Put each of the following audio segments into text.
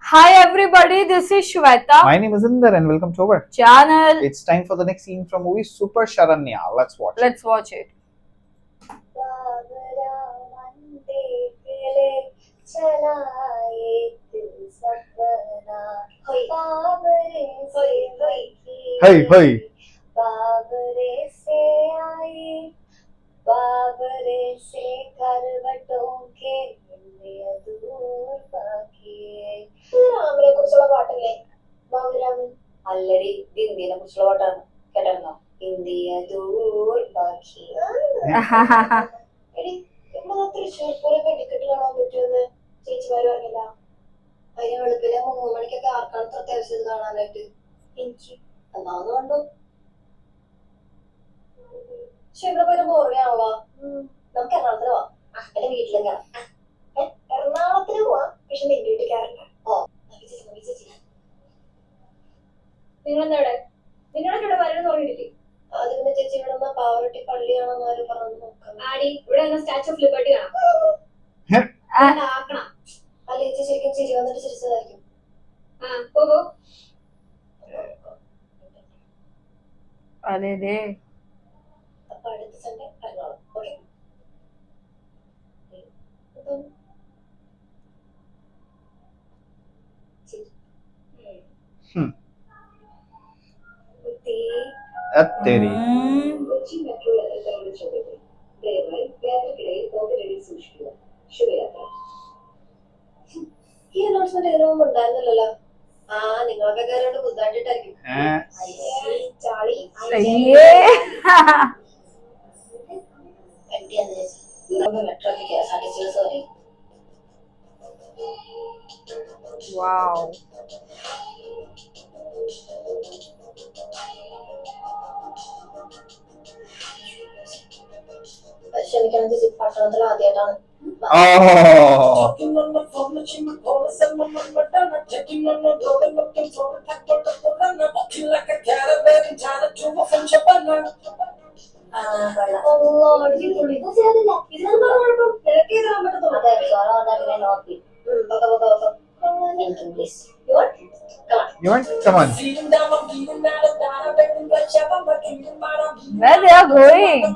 Hi everybody, this is Shweta. My name is Inder and welcome to our channel. It's time for the next scene from movie Super Sharanya. Let's watch. Let's watch it. Hey, hey. बाबरे से करवटों के दूर बाकी രാമനെ കുറിച്ചുള്ള പാട്ടല്ലേ ബാബുരാമൻ അല്ലടി ഇത് ഇന്ത്യനെ കുറിച്ചുള്ള പാട്ടാണ് കേട്ടോ ഇന്ത്യ ദൂർ ബാക്കി എടി ഇവിടെ തൃശ്ശൂർ പൂരം വെടിക്കെട്ട് കാണാൻ പറ്റുമെന്ന് ചേച്ചിമാര് പറഞ്ഞില്ല അതിന് വെളുപ്പിലെ 3 മണിക്കൊക്കെ ആർക്കാണ് അത്യാവശ്യം കാണാനായിട്ട് എനിക്ക് എന്നാന്ന് കണ്ടു പക്ഷെ ഇവിടെ പോയിട്ട് ബോറിയാണല്ലോ നമുക്ക് എറണാകുളത്തിന് പോവാം എന്റെ വീട്ടിലും കയറാം എറണാകുളത്തിന് പോവാം പക്ഷെ നിന്റെ വീട്ടിൽ കയറണ്ട നിങ്ങളെന്താ നിങ്ങളുടെ ഇവിടെ വരണമെന്ന് പറഞ്ഞിട്ടില്ലേ അത് പിന്നെ ചേച്ചി ഇവിടെ പാവറട്ടി പള്ളിയാണെന്ന് ആരും പറഞ്ഞു നോക്കാം ആടി ഇവിടെ സ്റ്റാച്യു ഓഫ് ലിബർട്ടി കാണാം ആക്കണം അല്ല ചേച്ചി ശരിക്കും ചിരി വന്നിട്ട് ചിരിച്ചതായിരിക്കും പോകോ അതെ അപ്പൊ അടുത്ത Sunday Ernakulam okay Atteri. Kochi metro യാത്രക്കാരുടെ ശ്രദ്ധയ്ക്ക് ദയവായി യാത്രക്കിടയിൽ പോകരുത് സൂക്ഷിക്കുക ശുഭയാത്ര ഈ അനൗൺസ്മെന്റ് ഇതിനു മുമ്പ് ഉണ്ടായിരുന്നില്ലല്ലോ നിങ്ങളൊക്കെ കയറിയോണ്ട് ബുദ്ധാണ്ടിട്ടായിരിക്കും ചാളി മെട്രോക്ക് KSRTC സോറി Wow. ക്ഷമിക്കണം ചേച്ചി പട്ടണത്തിൽ ആദ്യമായിട്ടാണ് Oh. You want? Come on. Where they are going?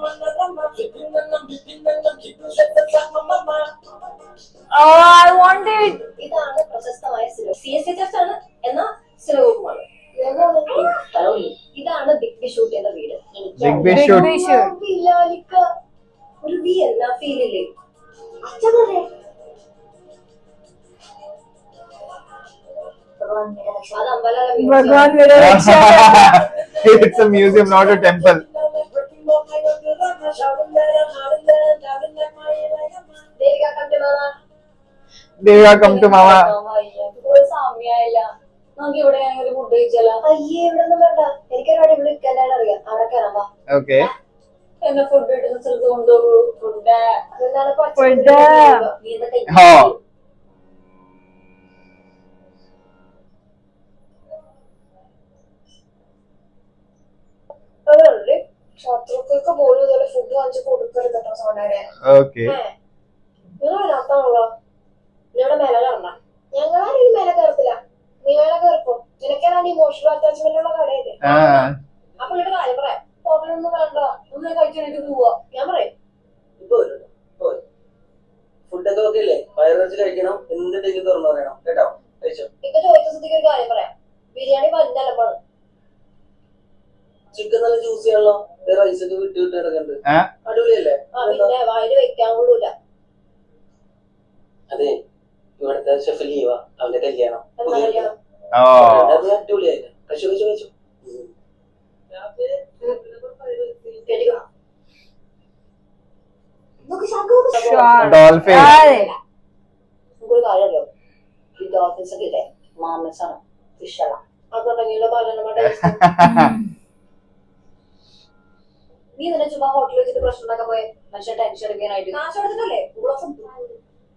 Oh, I want it. ഇതാണ് പ്രശസ്തമായ CSA ചർച്ച് ആണ് എന്നാ സിനിമകുമാണ് ഇതാണ് ബിഗ് ബി ഷൂട്ട് ചെയ്ത വീട് Big B shoot. ഒരു വി എന്നാ ഫീലില്ലേ അച്ഛൻ പറയേ അത് അമ്പലം Bhagwan mera raksha. It's a museum, not a temple. Devika, come to mama. സമയായില്ല നമുക്ക് ഇവിടെ ഒരു ഫുഡ് കഴിച്ചാലോ അയ്യേ ഇവിടെ ഒന്നും വേണ്ട എനിക്കൊരു ഇവിടെ ഇരിക്കാനാണ് അറിയാം അവിടെ കയറാം Okay. എന്നെ ഫുഡ് കിട്ടുന്ന സ്ഥലത്ത് കൊണ്ടുപോകൂ ഫുഡ് അതെന്താണ് Oh. ശത്രുക്കൾക്ക് പോലും ഇതുപോലെ ഫുഡ് വാങ്ങിച്ച് കൊടുക്കരുത് കേട്ടോ സോണാരെ Okay. നിങ്ങൾ വരാത്താണല്ലോ നിങ്ങളുടെ മേലെ കയറണ്ട ഞങ്ങളാരും ഇനി മേലെ കയറത്തില്ല നീ മേലെ കയറിപ്പോ നിനക്കേതാണ് ഇമോഷണൽ അറ്റാച്ച്മെന്റ് ഉള്ള കടയല്ലേ അപ്പൊ ഇവിടെ കാര്യം പറയാം പോകാനൊന്നും വേണ്ട ഒന്ന് കഴിച്ചു പോവാ ഞാൻ പറയാം ഫുഡൊക്കെ ഓക്കെ അല്ലേ വയറുവെച്ച് കഴിക്കണം എന്തിട്ടെങ്കിലും തുറന്നു പറയണം കേട്ടോ കഴിച്ചോ ഇപ്പൊ ചോദിച്ച സ്ഥിതിക്ക് ഒരു കാര്യം പറയാം ബിരിയാണി പഞ്ഞലപ്പാണ് ചിക്കൻ നല്ല ജ്യൂസ് ചെയ്യാണല്ലോ റൈസ് ഒക്കെ വിട്ട് കിടക്കുന്നുണ്ട് അടിപൊളിയല്ലേ പിന്നെ വായില് വെക്കാൻ കൊള്ളൂല അതെ ഇവിടുത്തെ ഷെഫ് ലീവാ അവന്റെ കല്യാണം Oh. അടിപൊളിയായിരുന്നു കഴിച്ചു കഴിച്ചു കഴിച്ചു Dolphin. ഒരു കാര്യം അറിയോ ഈ ഡോൾഫിൻസ് ഒക്കെ ഇല്ലേ മാമസ് ആണ് ഫിഷ് അല്ല അതുണ്ടെങ്കിലോ നീ തന്നെ ചുമ്മാ ഹോട്ടലിൽ വെച്ചിട്ട് പ്രശ്നം ഉണ്ടാക്കാൻ പോയെ മനുഷ്യ ടെൻഷൻ എടുക്കാനായിട്ട് കാശ് കൊടുത്തിട്ടല്ലേ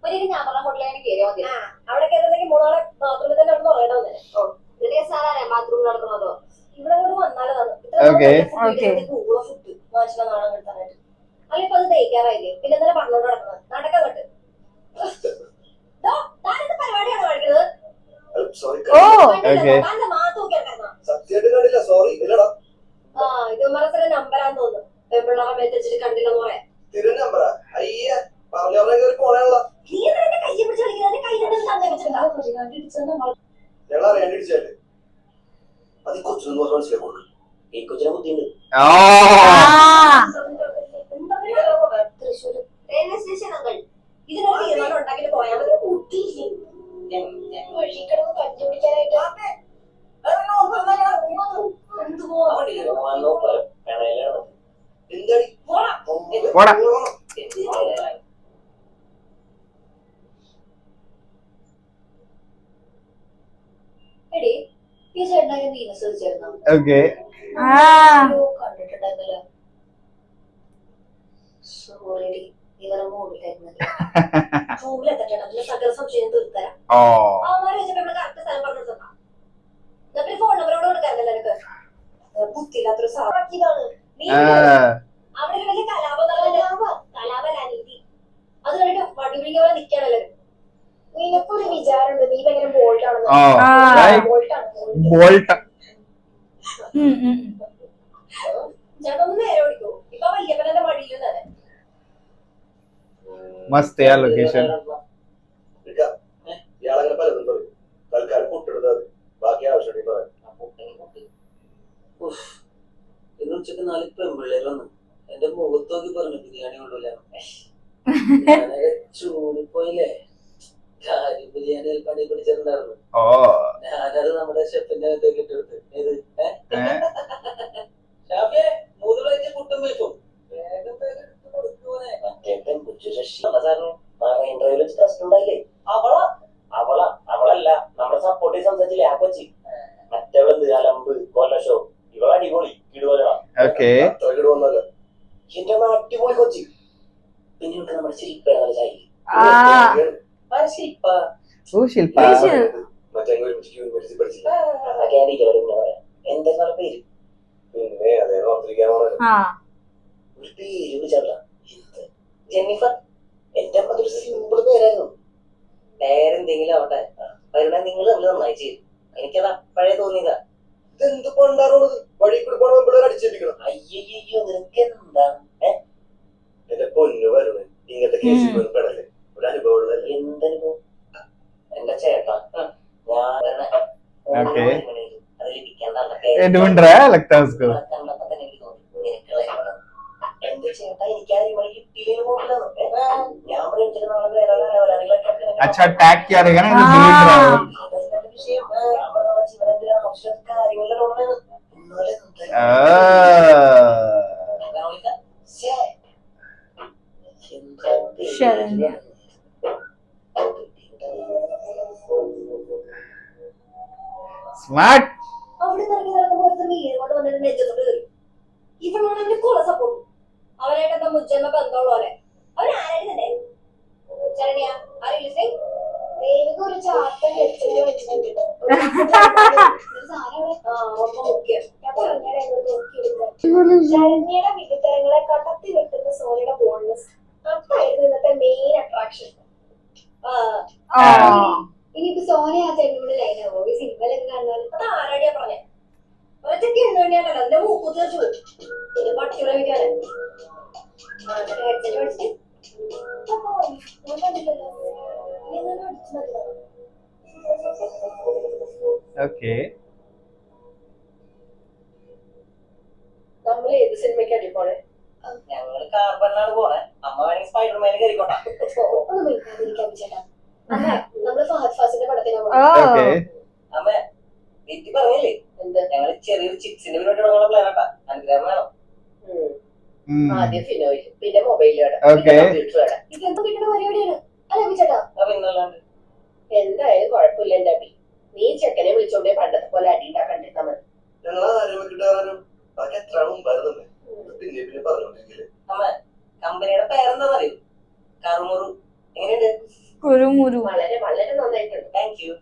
ഒരിക്കലും ഞാൻ പറഞ്ഞ ഹോട്ടലിൽ കയറിയാൽ മതി അവിടെ കയറുന്നെങ്കിൽ മൂന്നാളെ ബാത്റൂമിൽ തന്നെ അവിടെ പറയണമെന്നേ ഇതിന്റെ സാധാരണ ബാത്റൂമിൽ നടക്കുന്നതോ ഇവിടെ കൊണ്ട് വന്നാലതാണ് ഫുഡ് മാച്ചിലെ നാണം കിട്ടാനായിട്ട് അല്ലെ ഇപ്പൊ അത് തേക്കാറായില്ലേ പിന്നെ എന്തെങ്കിലും പറഞ്ഞോണ്ട് നടക്കുന്നത് നടക്കാൻ കട്ട് പരിപാടിയാണ് കാണിക്കുന്നത് സോറി Oh. Okay. സത്യമായിട്ട് കണ്ടില്ല സോറി ഇല്ലടാ ഇത് മനസ്സിലെ നമ്പറാന്ന് തോന്നുന്നു പെമ്പിള്ളാറെ മേത്തച്ചിട്ട് കണ്ടില്ലെന്ന് പറയാം തിരുനമ്പറാ അയ്യ പറഞ്ഞു കയറി പോണേള്ള നീ എന്തിനാ കയ്യെ പിടിച്ച് കളിക്കുന്നത് കൈ വെച്ചിട്ടുണ്ടാവും ഞങ്ങൾ അറിയാണ്ട് ഇടിച്ചല്ലേ അത് ഈ കൊച്ചിനൊന്നും പറഞ്ഞ മനസ്സിലാക്കും ഈ കൊച്ചിനെ ബുദ്ധിയുണ്ട് Ah. തൃശ്ശൂർ റെയിൽവേ സ്റ്റേഷൻ അങ്ങൾ ഇതിനൊരു തീരുമാനം ഉണ്ടാക്കിട്ട് പോയാൽ മതി വഴി കിടന്ന് കണ്ടുപിടിക്കാനായിട്ട് എന്താടി പോടാ. എടി ഈ ചേട്ടനായ വീനസ് വിളിച്ചായിരുന്നോ Okay. Ah. കണ്ടിട്ടുണ്ടായിരുന്നല്ലോ സോറി ഇവരെ മൂടിലായിരുന്നല്ലോ റൂമിലെത്തട്ടെ അതിന്റെ സകല സംശയം തീർത്തരാം Oh. അവന്മാര് വെച്ചപ്പോ നമ്മള് കറക്റ്റ് സ്ഥലം പറഞ്ഞു കൊടുത്താ എന്നിട്ട് ഫോൺ നമ്പറോട് കൊടുക്കാറില്ല നിനക്ക് ബുദ്ധിയില്ലാത്തൊരു സാറാക്കിയതാണ് നീ അവിടെ ഒരു വലിയ കലാപല്ല നീതി അത് കണ്ടിട്ട് വടിവിളിക്ക് പോലെ നിൽക്കണല്ലോ നിനക്കൊരു വിചാരമുണ്ട് നീ ഭയങ്കര ബോൾഡാണെന്ന് Oh. Right. ബോൾട്ടാണ് Bolt. ചേട്ടൻ ഒന്ന് നേരെ ഓടിക്കോ ഇപ്പൊ വല്യപ്പനെ വടിയിലും തന്നെ Must है location. ഇയാളങ്ങനെ പലതും പറയും തൽക്കാലം പുട്ടെടുത്താൽ ബാക്കി ആവശ്യം പറയാം ഇന്ന് ഉച്ചക്ക് 4 പെൺപിള്ളേര് വന്നു എന്റെ മുഖത്ത് നോക്കി പറഞ്ഞു ബിരിയാണി കൊണ്ടുവല്ല ചൂടിപ്പോയില്ലേ കാര്യം ബിരിയാണി പണി പിടിച്ചിട്ടുണ്ടായിരുന്നു Oh. ഞാനത് നമ്മുടെ ഷെഫിന്റെ അകത്തേക്ക് ഇട്ടെടുത്ത് ഏത് ഷാഫിയെ 3 പ്ലേറ്റ് പുട്ടും ബീഫും വേഗം എടുത്ത് കൊടുക്കുവനെ അവളല്ല നമ്മുടെ സപ്പോർട്ട് സംസാരിച്ചില്ലേ ആ കൊച്ചി മറ്റവളെന്ത് അലമ്പ് കൊല്ലഷോ ഇവളടിപൊളി ഇടുവല്ലോ Okay. അത്രക്കിട് വന്നല്ലോ എന്റെ അടിപൊളി കൊച്ചി പിന്നെ നമുക്ക് നമ്മുടെ ശില്പ ചായ Ah. ശില്പ Oh, Shilpa. മറ്റേ യൂണിവേഴ്സിറ്റി പഠിച്ചില്ല എന്താ പേര് പിന്നെ അതേ ഓർത്തിരിക്കാൻ Ah. ഒരു പേര് വിളിച്ചല്ല ജെന്നിഫർ എന്റെ അമ്മ ഒരു സിമ്പിൾ പേരായിരുന്നു പേരെന്തെങ്കിലും ആവട്ടെ വരുന്ന നിങ്ങൾ തമ്മിൽ നന്നായി ചെയ്യും എനിക്കത് അപ്പഴേ തോന്നിയതാ ഇതെന്ത് പണ്ടാറുള്ളത് വഴി കൂടി പോണ പിള്ളേർ അടിച്ചേപ്പിക്കണം അയ്യോ നിനക്ക് എന്താ എന്റെ പൊന്നു വരുണ് ഇങ്ങനത്തെ കേസിൽ പോയി പെടല്ലേ ഒരു അനുഭവം ഉള്ളതല്ലേ എന്തനുഭവം എന്റെ ചേട്ടാ ഞാൻ Okay. അത് ലഭിക്കേണ്ട ये ढूंढ रहा है लगता है उसको. കണ്ടപ്പോ തന്നെ എനിക്ക് തോന്നി നിനക്കുള്ള എന്റെ ചേട്ടാ എനിക്കാരും വഴി കിട്ടിയില്ലേ പോകില്ലെന്ന് ഞാൻ വിളിച്ചിട്ട് നാളെ വേറെ अच्छा टैग किया रहेगा ना इधर delete रहा है. വിഷയം ഞാൻ പറഞ്ഞ ശിവനെന്തിനാ കുറച്ച് കാര്യങ്ങളുടെ ഉടനെ ശരണ്യ. Smart. അവിടെ ഇറങ്ങി നടക്കുമ്പോൾ ഒരുത്തൻ വീട് കൊണ്ട് വന്നിട്ട് നെഞ്ചത്തോട്ട് കയറി ഇവളാണ് എന്റെ കുള സപ്പോർട്ട് അവരായിട്ട് എന്താ മുജ്ജന്മ ബന്ധമുള്ളവരെ അവരാരായിട്ട് തന്നെ ശരണ്യ അറിയില്ലേ ഒരു ചാത്തൻ വെച്ചിട്ട് വെച്ചിട്ടുണ്ട് ശരണ്യയുടെ വികൃതങ്ങളെ കടത്തി വെട്ടുന്ന സോനിയുടെ ബോൾഡ്നെസ് അതായിരുന്നു ഇന്നത്തെ മെയിൻ അട്രാക്ഷൻ Ah. ഇനിയിപ്പോ സോന ആ ചേട്ടനോട് ലൈനാവോ ഈ സിനിമയിലൊക്കെ കാണുന്നത് അത് ആരാടിയാ പറഞ്ഞേ ഒരച്ചൊക്കെ എണ്ണുകയാണല്ലോ അതിന്റെ മൂക്കു തീർച്ചു പോയി ഇത് പട്ടിയുടെ വിളിക്കാണ് ഹെഡ്സെറ്റ് മേടിച്ചിട്ട് ഞാൻ കണ്ടില്ലല്ലോ നീ ഒന്നും അടിച്ചു മതിയോ Okay. നമ്മൾ ഏത് സിനിമയ്ക്ക് അടിപ്പോണേ ഞങ്ങള് കാർബണിലാണ് പോണേ അമ്മ വേണമെങ്കിൽ സ്പൈഡർമാൻ കയറിക്കോട്ടെ ഒന്നും വിളിക്കാതിരിക്കാൻ ചേട്ടാ അമ്മ നമ്മള് ഫഹദ് ഫാസിന്റെ പടത്തിനാ Oh. Okay. അമ്മ വീട്ടിൽ പറഞ്ഞില്ലേ എന്ത് ഞങ്ങള് ചെറിയൊരു ചിപ്സിന്റെ പരിപാടി തുടങ്ങാനുള്ള പ്ലാൻ ആട്ടാ അനുഗ്രഹം വേണം ആദ്യം ഫിനോയിൽ പിന്നെ മൊബൈലിലാണ് Okay. കമ്പ്യൂട്ടറാണ് ഇതെന്താ കിട്ടുന്ന പരിപാടിയാണ് അല്ല ചേട്ടാ അപ്പൊ ഇന്നല്ലാണ്ട് എന്തായാലും കുഴപ്പമില്ല എന്റെ അബി നീ ചെക്കനെ വിളിച്ചോണ്ടേ പണ്ടത്തെ പോലെ അടി ഉണ്ടാക്കണ്ടിരുന്നാ മതി ഞങ്ങൾ ആരും കിട്ടാനും ബാക്കി എത്ര മുമ്പായിരുന്നല്ലേ പിന്നെ പിന്നെ പറഞ്ഞോണ്ടിരിക്കില്ലേ അമ്മ കമ്പനിയുടെ പേരെന്താന്നറിയോ കറുമുറു എങ്ങനെയുണ്ട് കുരുമുരു. വളരെ വളരെ നന്നായിട്ടുണ്ട് താങ്ക് യു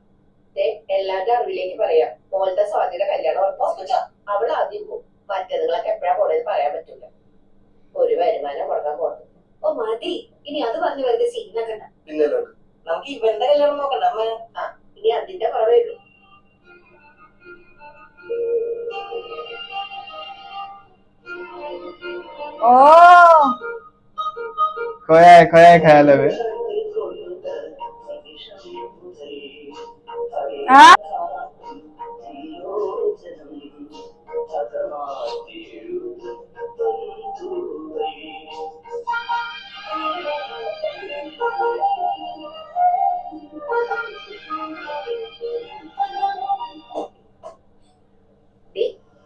എല്ലാവരുടെ അറിവിലേക്ക് പറയാം മോളുടെ സ്വാതിയുടെ കല്യാണം ഉറപ്പാ അവൾ ആദ്യം പോകും മറ്റേതുങ്ങളൊക്കെ എപ്പോഴാ പോണെന്ന് പറയാൻ പറ്റില്ല ഒരു വരുമാനം കൊടുക്കാൻ പോണത് ഓ മതി ഇനി അത് പറഞ്ഞു വെറുതെ സീനൊക്കെ പിന്നെ നമുക്ക് ഇവന്റെ കല്യാണം നോക്കണ്ട അമ്മ ഇനി അതിന്റെ കുറവേ ഉള്ളൂ ओ खोया है ख्याल है वे हाँ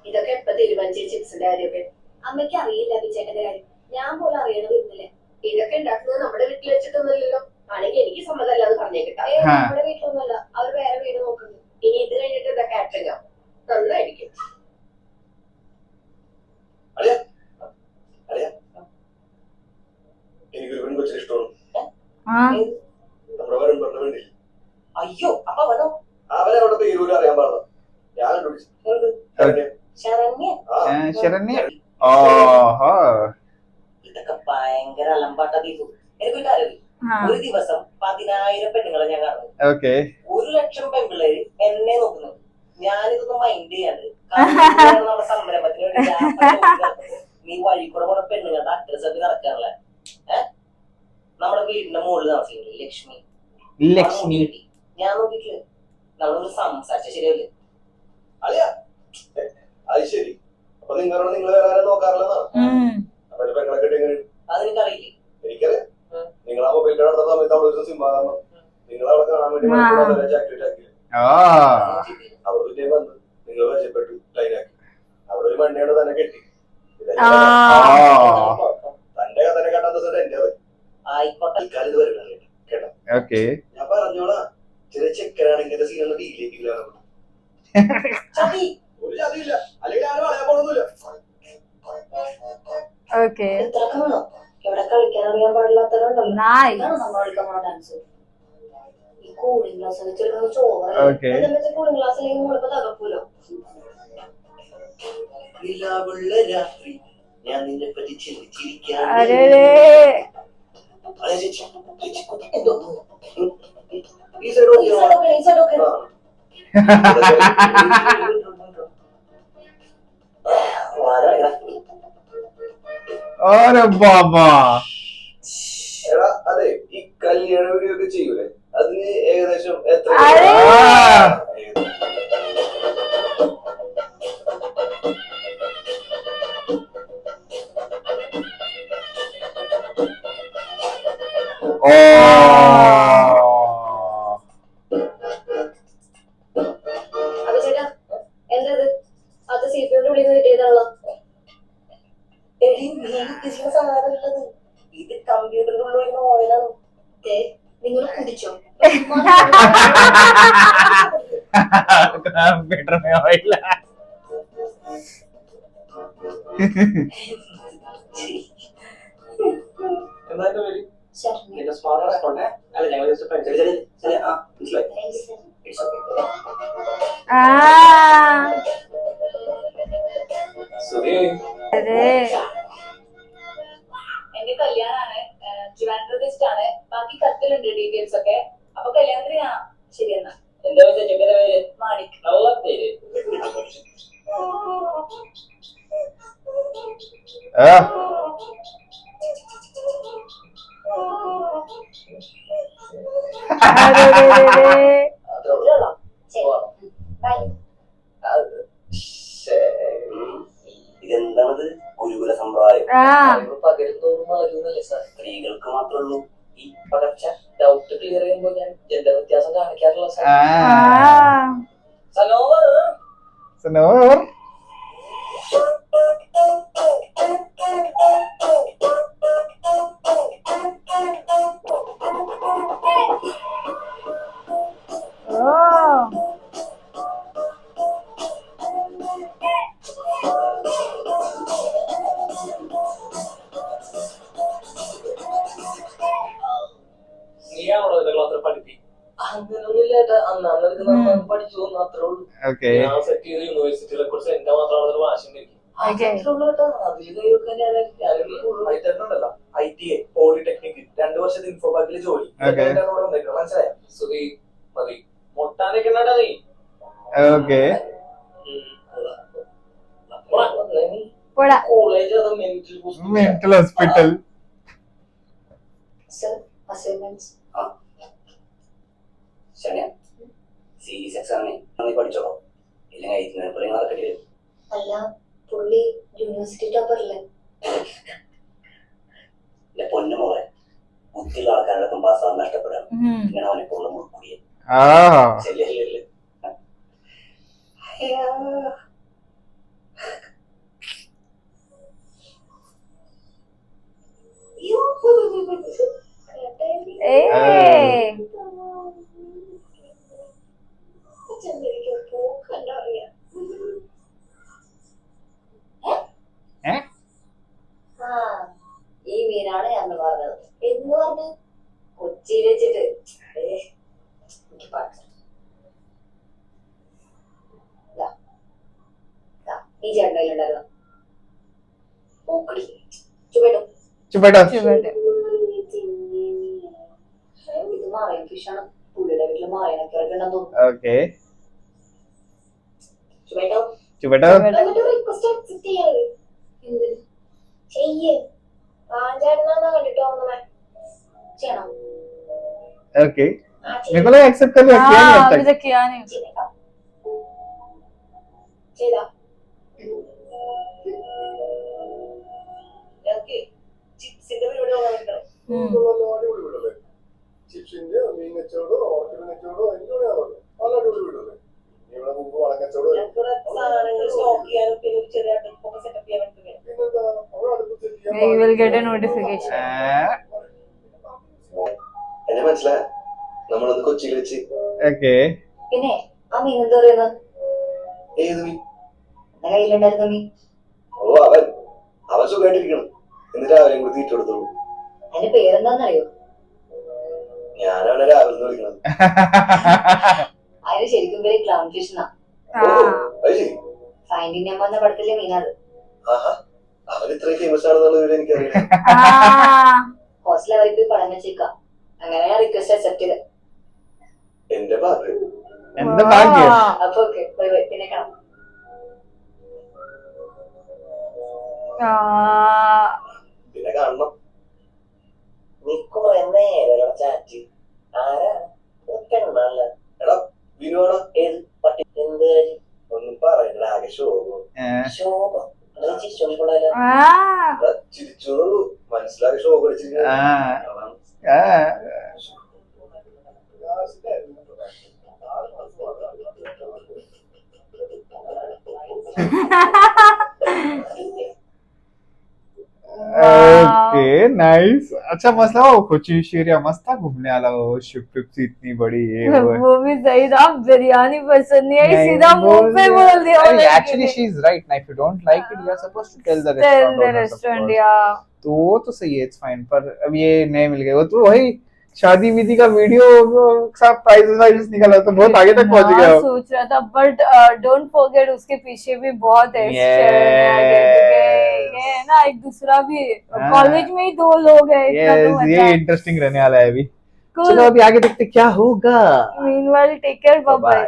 ഇതൊക്കെ എപ്പ തീരുമാനിച്ച ചിപ്സിന്റെ കാര്യമൊക്കെ അമ്മയ്ക്ക് അറിയില്ല വിജയന്റെ കാര്യം ഞാൻ പോലും അറിയണതില്ലേ ഇതൊക്കെ ഉണ്ടാക്കുന്നത് നമ്മുടെ വീട്ടിൽ വെച്ചിട്ടൊന്നുമില്ലല്ലോ ആണെങ്കിൽ എനിക്ക് സമ്മതമല്ല അത് പറഞ്ഞേക്കിട്ടാ നമ്മുടെ വീട്ടിലൊന്നുമല്ല അവർ വേറെ വീട് നോക്കുന്നു ഇനി ഇത് കഴിഞ്ഞിട്ട് എന്താ കാറ്ററിംഗോ നന്നായിരിക്കും എനിക്കൊരു പെൺകൊച്ചിന് ഇഷ്ടമാണ് हाँ നമ്മുടെ വരും പറഞ്ഞ വേണ്ടി അയ്യോ അപ്പൊ അവനോ അവനെ അവിടെ പേരൂര് അറിയാൻ പാടില്ല ഞാൻ കണ്ടുപിടിച്ചു ശരണ്യ ശരണ്യ ഓഹോ ഇതൊക്കെ ഭയങ്കര അലമ്പാട്ട ദീപു. എനിക്കൊരു കാര്യം हाँ ഒരു ദിവസം 10,000 പെണ്ണുങ്ങളെ ഞാൻ കാണുന്നു. ഓക്കെ 1,00,000 പെൺപിള്ളേര് എന്നെ നോക്കുന്നു. ഞാനിതൊന്നും മൈൻഡ് ചെയ്യാണ്ട് കാരണം നമ്മുടെ സംരംഭത്തിന് വേണ്ടി നീ വഴി കൂടെ പോണ പെണ്ണുങ്ങളുടെ അഡ്രസ് ഒക്കെ നടക്കാറില്ല. നമ്മുടെ വീടിന്റെ മുകളിൽ താമസിക്കില്ലേ ലക്ഷ്മി ലക്ഷ്മി കിട്ടി. ഞാൻ നോക്കിട്ടില്ല നമ്മളൊന്ന് സംസാരിച്ച ശരിയല്ലേ? അളിയാ അത് ശരി അപ്പൊ നിങ്ങളോട് നിങ്ങൾ വേറെ ആരും നോക്കാറില്ലെന്നാണ് അപ്പൊ എന്റെ പെങ്ങളെ കിട്ടി എങ്ങനെ അതെനിക്കറിയില്ലേ. എനിക്കറിയാം നിങ്ങൾ ആ മൊബൈൽ നടന്ന സമയത്ത് അവിടെ ഒരു സിംഹാരണം നിങ്ങൾ അവിടെ കാണാൻ വേണ്ടി ആക്ടിവേറ്റ് ആക്കിയില്ല ആ അവിടെ പിന്നെ വന്ന് നിങ്ങൾ പരിചയപ്പെട്ടു ലൈനാക്കി അവിടെ ഒരു മണ്ണിയോട് തന്നെ കെട്ടി ആ തന്റെ കഥനെ കേട്ടാ ദിവസം എന്റെ ആയിക്കോട്ടെ. തൽക്കാലം ഇത് വരണം കേട്ടോ ഓക്കെ ഞാൻ പറഞ്ഞോളാ ചെറിയ ചെക്കനാണെങ്കിൽ സീനൊന്നും ഡീലേക്കില്ല ചതി ഒരു ജാതിയില്ല അല്ലെങ്കിൽ ആരും പറയാൻ പോണൊന്നുമില്ല ओके ഇത്രയൊക്കെ വേണം ഇവിടെ കളിക്കാൻ അറിയാൻ പാടില്ലാത്തവരുണ്ടല്ലോ नाइस ഇതാണ് നമ്മൾ കളിക്കാൻ പോണ ഡാൻസ് ഈ കൂളിംഗ് ഗ്ലാസ് വെച്ചെടുക്കുന്ന ചോറ് Okay. കൂളിംഗ് ഗ്ലാസ് അല്ലെങ്കിൽ നമ്മളിപ്പോ തകർക്കൂലോ നിലാവുള്ള രാത്രി ഞാൻ നിന്നെ പറ്റി ചിന്തിച്ചിരിക്കാൻ अरे रे ഈ സൈഡ് നോക്കിയാ अरे बाबा എടാ അതെ ഈ കല്യാണ വീഡിയോ ഒക്കെ ചെയ്യൂലേ അതിന് ഏകദേശം എത്ര അരെ! ओ അപ്പൊ ചേട്ടാ എന്താ ഇത് അത് സിപിയുടെ ഉള്ളിൽ നിന്ന് കിട്ടിയതാണല്ലോ എടി നീ ഉദ്ദേശിക്കുന്ന സാധനമുള്ളത് ഇത് കമ്പ്യൂട്ടറിന്റെ ഉള്ളിൽ ഓയിലാണ്. നിങ്ങൾ കുടിച്ചോ कंप्यूटर में ऑयल എന്താ പേര് ശരണി നിന്റെ സ്മാർട്ട് റെസ്പോണ്ടേ അല്ല ഞങ്ങൾ ജസ്റ്റ് ഫ്രണ്ട്സ് ശരി ആ മനസ്സിലായി ഇറ്റ്സ് ഓക്കേ സുധി अरे എന്റെ കല്യാണാണ് ട്രിവാൻഡ്രത്ത് ആണ് ബാക്കി കത്തിലുണ്ട് ഡീറ്റെയിൽസ് ഒക്കെ അപ്പൊ കല്യാണത്തിന് ശരി എന്നാ എന്താ വെച്ചാൽ ചെക്കന്റെ പേര് മാണിക് നല്ല പേര് अरे रे रे रे ഇത്രയുള്ളോ? ശരി ബൈ ഇതെന്താണത് ഗുരുകുല സമ്പ്രദായം. हाँ പകരം തോന്നുന്നു വളരുന്നല്ലേ സാർ സ്ത്രീകൾക്ക് മാത്രമേ ഉള്ളൂ ഈ പകർച്ച ഡൗട്ട് ക്ലിയർ ചെയ്യുമ്പോൾ ഞാൻ ജെൻഡർ വ്യത്യാസം കാണിക്കാറില്ല സാർ हाँ സനോവർ सनोर ओ നീയാണോ എന്റെ ക്ലാസ്സിൽ പഠിപ്പി അങ്ങനൊന്നുമില്ല ഏട്ടാ അന്നാന്നൊക്കെ നമ്മൾ പഠിച്ചു തോന്നുന്നു അത്രേ ഉള്ളൂ ओके ഞാൻ സെറ്റ് ചെയ്ത യൂണിവേഴ്സിറ്റികളെ കുറിച്ച് എന്റെ മാത്രമാണ് ഒരു വാശി Okay. ഉണ്ടല്ലോ ITA പോളിടെക്നിക് 2 വർഷത്തെ ഇൻഫോ പാർക്കിൽ ജോലി Okay. മനസ്സിലായോ സുധി മതി മുട്ടാനൊക്കെ ഉണ്ടാ നീ ओके പോടാ. കോളേജ് അത് mental hospital. Mental hospital. Sir assignments ശരിയാ സീരിയസ് എക്സാമിന് നന്നായി പഠിച്ചോളൂ, ഇല്ലെങ്കിൽ ഐറ്റിനെ നടക്കേണ്ടി വരും. അല്ല പുള്ളി യൂണിവേഴ്സിറ്റി ടോപ്പറല്ലേ? എന്റെ പൊന്നു മോളെ, ബുദ്ധിയുള്ള ആൾക്കാരുടെ പാസ്സാകാൻ നഷ്ടപ്പെടാം. ഇങ്ങനെ അവനെ കൊണ്ട് മുഴുകൂടിയ ആ ശല്യല്ലേ. ഏയ് ഈ മീനാണ് ഞാൻ പറഞ്ഞത്. എന്ന് പറഞ്ഞ് കൊച്ചിയിൽ വെച്ചിട്ട് എനിക്ക് പാട്ട് ഈ ചേട്ടനിലുണ്ടായിരുന്നു. ചുവട്ടോ ചുവട്ടോ. ഇത് മറൈൻ ഫിഷാണ്. പുള്ളിയുടെ വീട്ടില് മറൈനൊക്കെ ഇറക്കണ്ടെന്ന് തോന്നുന്നു. ഓക്കെ. ചുവട്ടോ ചുവട്ടോ. റിക്വസ്റ്റ് അക്സെപ്റ്റ് ചെയ്യരുത്. എന്ത് ചെയ്യേ ചേട്ടനാ കണ്ടിട്ട് തോന്നണേ ചെയ്യണം. ओके मेरे को लगा एक्सेप्ट कर लिया, किया नहीं अब अभी तक. तक किया नहीं. ചെയ്താ ഞങ്ങൾക്ക് ചിപ്സിന്റെ പരിപാടി നോക്കാൻ അടിപൊളി വീടല്ലേ? ചിപ്സിന്റെ മീൻ കച്ചവടം, ഓർക്കിഡ് കച്ചവടം, എന്തുകൊണ്ടാണ് നല്ല അടിപൊളി വീടല്ലേ? ഇവിടെ മുമ്പ് വളക്കച്ചവടം. ഞങ്ങൾക്ക് സാധനങ്ങൾ സ്റ്റോക്ക് ചെയ്യാനും പിന്നെ ഒരു ചെറിയ അടുപ്പൊക്കെ സെറ്റപ്പ് ചെയ്യാൻ വേണ്ടി പിന്നെന്താ അവിടെ അടുപ്പ് സെറ്റ് ചെയ്യാൻ You will get a notification. എന്നെ മനസ്സിലായ നമ്മളത് കൊച്ചിയിൽ വെച്ച്. ओके. പിന്നെ ആ മീൻ എന്താ പറയുന്നത്? ഏത് മീൻ? എന്റെ കയ്യിലുണ്ടായിരുന്ന മീൻ. ഓ അവൻ സുഖമായിട്ടിരിക്കണം. എന്നിട്ട് രാവിലെയും കൂടി തീറ്റ കൊടുത്തോളൂ. അതിന്റെ പേരെന്താന്നറിയോ? ഞാനവനെ രാവിലെ വിളിക്കണത്. അതിന് ശരിക്കും പേര് ക്ലൗൺ ഫിഷ് എന്നാ. അത് ശരി. ഫൈൻഡിങ് നെമോ എന്ന പടത്തിലെ മീനാത്. ആഹാ, അവൻ ഇത്രയും ഫേമസ് ആണെന്നുള്ള വിവരം എനിക്കറിയില്ല. ഹോസ്റ്റൽ അവർക്ക് പോയി പടം വെച്ചേക്കാം. അങ്ങനെ ഞാൻ റിക്വസ്റ്റ് അക്സെപ്റ്റ് ചെയ്ത്. എന്റെ ഭാഗ്യം. എന്താ ഭാഗ്യം. അപ്പൊ ഓക്കെ ബൈ ബൈ, പിന്നെ കാണാം. പിന്നെ കാണണം. നിക്കോ എന്നേരം ചാറ്റ് ആരാ പെണ്ണല്ല. എടാ വിനുവാടാ. ഏത് പട്ടി എന്ത് ഒന്നും പറയണ്ട, ആകെ ശോകം. ശോഭം ശോഭിക്കൊള്ളാലോ. ചിരിച്ചു എന്നുള്ളൂ, മനസ്സിലാകെ ശോകം അടിച്ചിരിക്കുന്നു. Okay nice. अच्छा मसला वो कोची एरिया मस्त था घूमने वाला, वो शिप से इतनी बड़ी ये वो भी सही था. बिरयानी पसंद नहीं आई, सीधा मुंह पे बोल दिया. Actually she is right. If you don't like it you are supposed to tell the restaurant या तो वो तो सही है, इट्स फाइन. पर अब ये नहीं मिल गए, वो तो वही शादी विधि का वीडियो सब प्राइजेस निकला तो बहुत आगे तक पहुंच गया. सोच रहा था बट डोंट फॉरगेट उसके पीछे भी बहुत है. ये है ना एक दूसरा भी कॉलेज में ही 2 लोग हैं. ये इंटरेस्टिंग रहने वाला है अभी. चलो अभी आगे देखते क्या होगा. Meanwhile take care, bye bye.